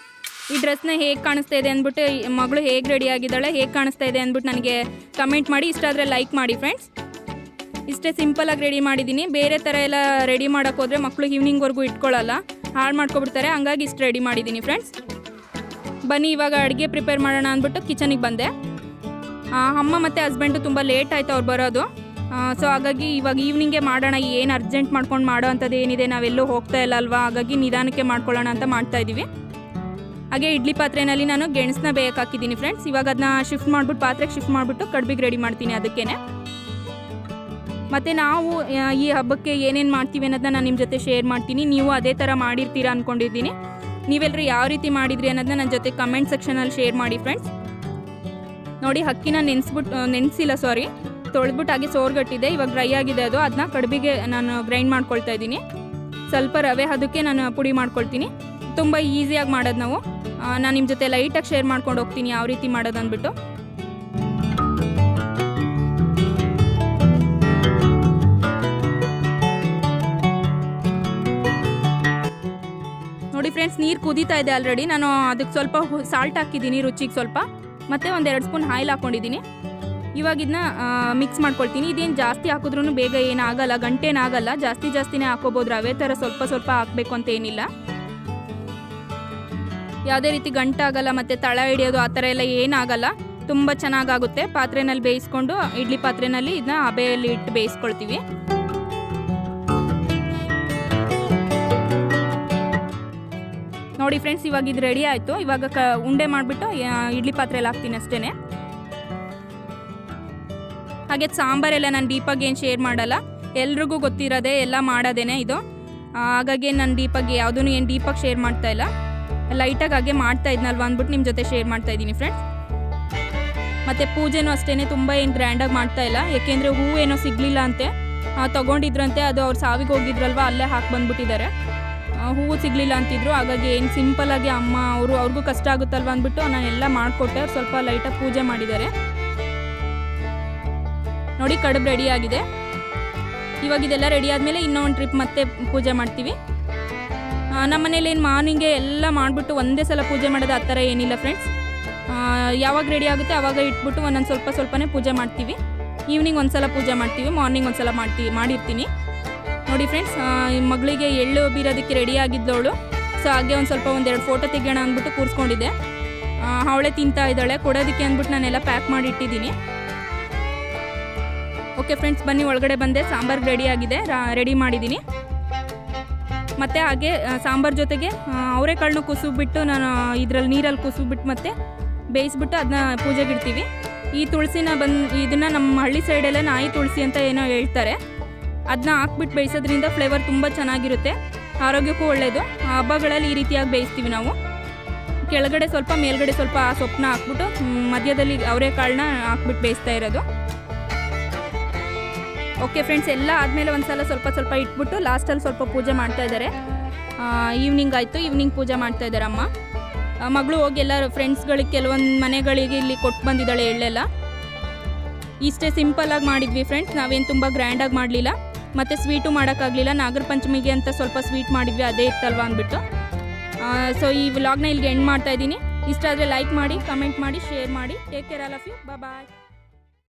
ಈ ಡ್ರೆಸ್ನ ಹೇಗೆ ಕಾಣಿಸ್ತಾ ಇದೆ ಅಂದ್ಬಿಟ್ಟು, ಮಗಳು ಹೇಗೆ ರೆಡಿ ಆಗಿದ್ದಾಳೆ, ಹೇಗೆ ಕಾಣಿಸ್ತಾ ಇದೆ ಅಂದ್ಬಿಟ್ಟು ನನಗೆ ಕಮೆಂಟ್ ಮಾಡಿ. ಇಷ್ಟ ಆದರೆ ಲೈಕ್ ಮಾಡಿ ಫ್ರೆಂಡ್ಸ್. ಇಷ್ಟೇ ಸಿಂಪಲಾಗಿ ರೆಡಿ ಮಾಡಿದ್ದೀನಿ. ಬೇರೆ ಥರ ಎಲ್ಲ ರೆಡಿ ಮಾಡೋಕ್ಕೆ ಹೋದರೆ ಮಕ್ಕಳು ಈವ್ನಿಂಗ್ವರೆಗೂ ಇಟ್ಕೊಳ್ಳಲ್ಲ, ಹಾಳು ಮಾಡ್ಕೊಬಿಡ್ತಾರೆ. ಹಂಗಾಗಿ ಇಷ್ಟು ರೆಡಿ ಮಾಡಿದ್ದೀನಿ ಫ್ರೆಂಡ್ಸ್. ಬನ್ನಿ ಇವಾಗ ಅಡುಗೆ ಪ್ರಿಪೇರ್ ಮಾಡೋಣ ಅಂದ್ಬಿಟ್ಟು ಕಿಚನಿಗೆ ಬಂದೆ. ಅಮ್ಮ ಮತ್ತು ಹಸ್ಬೆಂಡು ತುಂಬ ಲೇಟ್ ಆಯಿತು ಅವ್ರು ಬರೋದು. ಸೊ ಹಾಗಾಗಿ ಇವಾಗ ಈವ್ನಿಂಗೇ ಮಾಡೋಣ, ಏನು ಅರ್ಜೆಂಟ್ ಮಾಡ್ಕೊಂಡು ಮಾಡೋ ಅಂಥದ್ದು ಏನಿದೆ, ನಾವೆಲ್ಲೂ ಹೋಗ್ತಾ ಇಲ್ಲ ಅಲ್ವಾ, ಹಾಗಾಗಿ ನಿಧಾನಕ್ಕೆ ಮಾಡ್ಕೊಳ್ಳೋಣ ಅಂತ ಮಾಡ್ತಾಯಿದ್ದೀವಿ. ಹಾಗೆ ಇಡ್ಲಿ ಪಾತ್ರೆಯಲ್ಲಿ ನಾನು ಗೆಣಸನ್ನ ಬೇಯಕ್ಕೆ ಹಾಕಿದ್ದೀನಿ ಫ್ರೆಂಡ್ಸ್. ಇವಾಗ ಅದನ್ನ ಶಿಫ್ಟ್ ಮಾಡಿಬಿಟ್ಟು, ಪಾತ್ರೆಗೆ ಶಿಫ್ಟ್ ಮಾಡಿಬಿಟ್ಟು ಕಡ್ಬಿಗೆ ರೆಡಿ ಮಾಡ್ತೀನಿ ಅದಕ್ಕೇ. ಮತ್ತು ನಾವು ಈ ಹಬ್ಬಕ್ಕೆ ಏನೇನು ಮಾಡ್ತೀವಿ ಅನ್ನೋದನ್ನ ನಾನು ನಿಮ್ಮ ಜೊತೆ ಶೇರ್ ಮಾಡ್ತೀನಿ. ನೀವು ಅದೇ ಥರ ಮಾಡಿರ್ತೀರಾ ಅಂದ್ಕೊಂಡಿದ್ದೀನಿ. ನೀವೆಲ್ಲರೂ ಯಾವ ರೀತಿ ಮಾಡಿದ್ರಿ ಅನ್ನೋದನ್ನ ನನ್ನ ಜೊತೆ ಕಮೆಂಟ್ ಸೆಕ್ಷನಲ್ಲಿ ಶೇರ್ ಮಾಡಿ ಫ್ರೆಂಡ್ಸ್. ನೋಡಿ ಅಕ್ಕಿನ ತೊಳೆದ್ಬಿಟ್ಟು ಹಾಗೆ ಸೋರ್ಗಟ್ಟಿದೆ. ಇವಾಗ ಡ್ರೈ ಆಗಿದೆ ಅದು. ಅದನ್ನ ಕಡ್ಬಿಗೆ ನಾನು ಗ್ರೈಂಡ್ ಮಾಡ್ಕೊಳ್ತಾ ಇದ್ದೀನಿ. ಸ್ವಲ್ಪ ರವೆ ಅದಕ್ಕೆ ನಾನು ಪುಡಿ ಮಾಡ್ಕೊಳ್ತೀನಿ. ತುಂಬ ಈಸಿಯಾಗಿ ಮಾಡೋದು ನಾವು. ನಾನು ನಿಮ್ಮ ಜೊತೆ ಲೈಟಾಗಿ ಶೇರ್ ಮಾಡ್ಕೊಂಡು ಹೋಗ್ತೀನಿ ಯಾವ ರೀತಿ ಮಾಡೋದು ಅಂದ್ಬಿಟ್ಟು. ನೋಡಿ ಫ್ರೆಂಡ್ಸ್, ನೀರು ಕುದೀತಾ ಇದೆ ಆಲ್ರೆಡಿ. ನಾನು ಅದಕ್ಕೆ ಸ್ವಲ್ಪ ಸಾಲ್ಟ್ ಹಾಕಿದ್ದೀನಿ ರುಚಿಗೆ ಸ್ವಲ್ಪ, ಮತ್ತು ಒಂದು 2 ಸ್ಪೂನ್ ಆಯಿಲ್ ಹಾಕ್ಕೊಂಡಿದ್ದೀನಿ. ಇವಾಗ ಇದನ್ನ ಮಿಕ್ಸ್ ಮಾಡ್ಕೊಳ್ತೀನಿ. ಇದೇನು ಜಾಸ್ತಿ ಹಾಕಿದ್ರೂ ಬೇಗ ಏನಾಗಲ್ಲ, ಗಂಟೇನಾಗಲ್ಲ. ಜಾಸ್ತಿನೇ ಹಾಕೋಬೋದು. ರವೆ ಥರ ಸ್ವಲ್ಪ ಹಾಕಬೇಕು ಅಂತ ಏನಿಲ್ಲ. ಯಾವುದೇ ರೀತಿ ಗಂಟಾಗಲ್ಲ ಮತ್ತು ತಳ ಹಿಡಿಯೋದು ಆ ಥರ ಎಲ್ಲ ಏನಾಗಲ್ಲ. ತುಂಬ ಚೆನ್ನಾಗಾಗುತ್ತೆ. ಪಾತ್ರೆನಲ್ಲಿ ಬೇಯಿಸ್ಕೊಂಡು, ಇಡ್ಲಿ ಪಾತ್ರೆನಲ್ಲಿ ಇದನ್ನ ಹಬೆಯಲ್ಲಿ ಇಟ್ಟು ಬೇಯಿಸ್ಕೊಳ್ತೀವಿ. ನೋಡಿ ಫ್ರೆಂಡ್ಸ್, ಇವಾಗ ಇದು ರೆಡಿ ಆಯಿತು. ಇವಾಗ ಉಂಡೆ ಮಾಡಿಬಿಟ್ಟು ಇಡ್ಲಿ ಪಾತ್ರೆಯಲ್ಲಿ ಹಾಕ್ತೀನಿ ಅಷ್ಟೇ. ಹಾಗೆ ಸಾಂಬಾರೆಲ್ಲ ನಾನು ಡೀಪಾಗಿ ಏನು ಶೇರ್ ಮಾಡಲ್ಲ, ಎಲ್ರಿಗೂ ಗೊತ್ತಿರೋದೆ, ಎಲ್ಲ ಮಾಡೋದೇನೆ ಇದು. ಹಾಗಾಗಿ ನಾನು ಏನು ಡೀಪಾಗಿ ಶೇರ್ ಮಾಡ್ತಾ ಇಲ್ಲ. ಲೈಟಾಗಿ ಹಾಗೆ ಮಾಡ್ತಾ ಇದ್ನಲ್ವ ಅಂದ್ಬಿಟ್ಟು ನಿಮ್ಮ ಜೊತೆ ಶೇರ್ ಮಾಡ್ತಾ ಇದ್ದೀನಿ ಫ್ರೆಂಡ್ಸ್. ಮತ್ತು ಪೂಜೆನೂ ಅಷ್ಟೇ ತುಂಬ ಏನು ಗ್ರ್ಯಾಂಡಾಗಿ ಮಾಡ್ತಾ ಇಲ್ಲ. ಯಾಕೆಂದರೆ ಹೂವು ಏನೋ ಸಿಗಲಿಲ್ಲ ಅಂತೆ, ತೊಗೊಂಡಿದ್ರಂತೆ. ಅದು ಅವ್ರು ಸಾವಿಗೆ ಹೋಗಿದ್ರಲ್ವ, ಅಲ್ಲೇ ಹಾಕಿ ಬಂದುಬಿಟ್ಟಿದ್ದಾರೆ. ಹೂವು ಸಿಗಲಿಲ್ಲ ಅಂತಿದ್ರು. ಹಾಗಾಗಿ ಏನು ಸಿಂಪಲ್ಲಾಗಿ ಅಮ್ಮ ಅವ್ರಿಗೂ ಕಷ್ಟ ಆಗುತ್ತಲ್ವ ಅಂದ್ಬಿಟ್ಟು ನಾನೆಲ್ಲ ಮಾಡಿಕೊಟ್ಟೆ. ಅವ್ರು ಸ್ವಲ್ಪ ಲೈಟಾಗಿ ಪೂಜೆ ಮಾಡಿದ್ದಾರೆ. ನೋಡಿ ಕಡುಬು ರೆಡಿ ಆಗಿದೆ. ಇವಾಗ ಇದೆಲ್ಲ ರೆಡಿ ಆದಮೇಲೆ ಇನ್ನೊಂದು ಟ್ರಿಪ್ ಮತ್ತೆ ಪೂಜೆ ಮಾಡ್ತೀವಿ. ನಮ್ಮ ಮನೇಲಿ ಏನು ಮಾರ್ನಿಂಗೆ ಎಲ್ಲ ಮಾಡಿಬಿಟ್ಟು ಒಂದೇ ಸಲ ಪೂಜೆ ಮಾಡೋದು ಆ ಥರ ಏನಿಲ್ಲ ಫ್ರೆಂಡ್ಸ್. ಯಾವಾಗ ರೆಡಿ ಆಗುತ್ತೆ ಆವಾಗ ಇಟ್ಬಿಟ್ಟು ಒಂದೊಂದು ಸ್ವಲ್ಪನೇ ಪೂಜೆ ಮಾಡ್ತೀವಿ. ಈವ್ನಿಂಗ್ ಒಂದು ಸಲ ಪೂಜೆ ಮಾಡ್ತೀವಿ, ಮಾರ್ನಿಂಗ್ ಒಂದು ಸಲ ಮಾಡಿರ್ತೀನಿ. ನೋಡಿ ಫ್ರೆಂಡ್ಸ್, ಮಗಳಿಗೆ ಎಳ್ಳು ಬೀರೋದಕ್ಕೆ ರೆಡಿ ಆಗಿದ್ದವಳು. ಸೊ ಹಾಗೆ ಒಂದು 2 ಫೋಟೋ ತೆಗೆಯೋಣ ಅಂದ್ಬಿಟ್ಟು ಕೂರಿಸ್ಕೊಂಡಿದ್ದೆ. ಅವಳೇ ತಿಂತಾ ಇದ್ದಾಳೆ. ಕೊಡೋದಕ್ಕೆ ಅಂದ್ಬಿಟ್ಟು ನಾನೆಲ್ಲ ಪ್ಯಾಕ್ ಮಾಡಿ ಇಟ್ಟಿದ್ದೀನಿ. ಓಕೆ ಫ್ರೆಂಡ್ಸ್, ಬನ್ನಿ ಒಳಗಡೆ ಬಂದೆ. ಸಾಂಬಾರು ರೆಡಿ ಮಾಡಿದ್ದೀನಿ. ಮತ್ತು ಹಾಗೆ ಸಾಂಬಾರು ಜೊತೆಗೆ ಅವರೆಕಾಳನ್ನು ಕುಸಿಬಿಟ್ಟು ನಾನು ಇದರಲ್ಲಿ ನೀರಲ್ಲಿ ಕುಸಿಬಿಟ್ಟು ಮತ್ತೆ ಬೇಯಿಸ್ಬಿಟ್ಟು ಅದನ್ನ ಪೂಜೆಗೆ ಇಡ್ತೀವಿ. ಈ ತುಳಸಿನ ಇದನ್ನು ನಮ್ಮ ಹಳ್ಳಿ ಸೈಡೆಲ್ಲ ನಾಯಿ ತುಳಸಿ ಅಂತ ಏನೋ ಹೇಳ್ತಾರೆ. ಅದನ್ನ ಹಾಕ್ಬಿಟ್ಟು ಬೇಯಿಸೋದ್ರಿಂದ ಫ್ಲೇವರ್ ತುಂಬ ಚೆನ್ನಾಗಿರುತ್ತೆ, ಆರೋಗ್ಯಕ್ಕೂ ಒಳ್ಳೆಯದು. ಹಬ್ಬಗಳಲ್ಲಿ ಈ ರೀತಿಯಾಗಿ ಬೇಯಿಸ್ತೀವಿ ನಾವು. ಕೆಳಗಡೆ ಸ್ವಲ್ಪ ಮೇಲ್ಗಡೆ ಸ್ವಲ್ಪ ಆ ಸೊಪ್ಪನ್ನ ಹಾಕ್ಬಿಟ್ಟು ಮಧ್ಯದಲ್ಲಿ ಅವರೆಕಾಳನ್ನ ಹಾಕ್ಬಿಟ್ಟು ಬೇಯಿಸ್ತಾ ಇರೋದು. ಓಕೆ ಫ್ರೆಂಡ್ಸ್, ಎಲ್ಲ ಆದಮೇಲೆ ಒಂದು ಸಲ ಸ್ವಲ್ಪ ಇಟ್ಬಿಟ್ಟು ಲಾಸ್ಟಲ್ಲಿ ಸ್ವಲ್ಪ ಪೂಜೆ ಮಾಡ್ತಾ ಇದ್ದಾರೆ. ಈವ್ನಿಂಗ್ ಆಯಿತು, ಈವ್ನಿಂಗ್ ಪೂಜೆ ಮಾಡ್ತಾ ಇದ್ದಾರೆ ಅಮ್ಮ. ಮಗಳು ಹೋಗಿ ಎಲ್ಲ ಫ್ರೆಂಡ್ಸ್ಗಳಿಗೆ ಕೆಲವೊಂದು ಮನೆಗಳಿಗೆ ಇಲ್ಲಿ ಕೊಟ್ಟು ಬಂದಿದ್ದಾಳೆ ಎಳ್ಳೆಲ್ಲ. ಇಷ್ಟೇ ಸಿಂಪಲ್ಲಾಗಿ ಮಾಡಿದ್ವಿ ಫ್ರೆಂಡ್ಸ್, ನಾವೇನು ತುಂಬ ಗ್ರ್ಯಾಂಡಾಗಿ ಮಾಡಲಿಲ್ಲ. ಮತ್ತು ಸ್ವೀಟು ಮಾಡೋಕ್ಕಾಗಲಿಲ್ಲ. ನಾಗರ ಪಂಚಮಿಗೆ ಅಂತ ಸ್ವಲ್ಪ ಸ್ವೀಟ್ ಮಾಡಿದ್ವಿ, ಅದೇ ಇತ್ತಲ್ವ ಅಂದ್ಬಿಟ್ಟು. ಸೊ ಈ ವ್ಲಾಗ್ನ ಇಲ್ಲಿಗೆ ಎಂಡ್ ಮಾಡ್ತಾ ಇದ್ದೀನಿ. ಇಷ್ಟ ಆದರೆ ಲೈಕ್ ಮಾಡಿ, ಕಮೆಂಟ್ ಮಾಡಿ, ಶೇರ್ ಮಾಡಿ. Take care all of you. Bye.